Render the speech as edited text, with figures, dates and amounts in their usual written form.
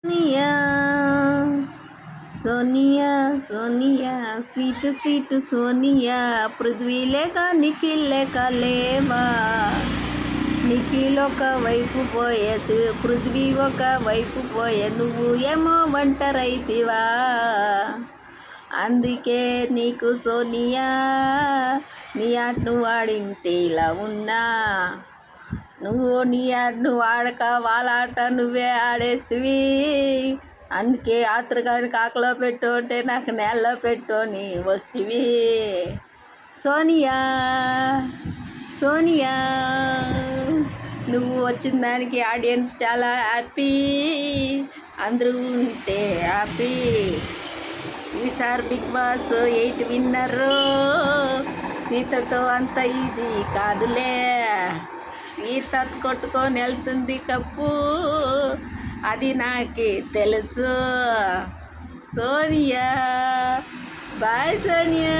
Sonia Sonia Sonia sweet sweet Sonia Prithvi లేక నిఖిల్ లేక లేవా. నిఖిల్ ఒక వైపు పోయే పృథ్వీ ఒక వైపు పోయే నువ్వు ఏమో ఒంటరైతివా. అందుకే నీకు సోనియా నీ ఆటను వాడింటే ఇలా ఉన్నా. నువ్వు నీ ఆటను వాడక వాళ్ళ ఆట నువ్వే ఆడేస్తువి. అందుకే ఆత్రగాని కాకలో పెట్టు అంటే నాకు నేలలో పెట్టుని వస్తువి. సోనియా సోనియా నువ్వు వచ్చిన దానికి ఆడియన్స్ చాలా హ్యాపీ. అందరూ ఉంటే హ్యాపీ. ఈసారి బిగ్ బాస్ 8 విన్నరు. సీతతో అంత ఇది కాదులే. సీత కొట్టుకొని వెళ్తుంది కప్పు, అది నాకే తెలుసు. సోనియా బాయ్ సోనియా.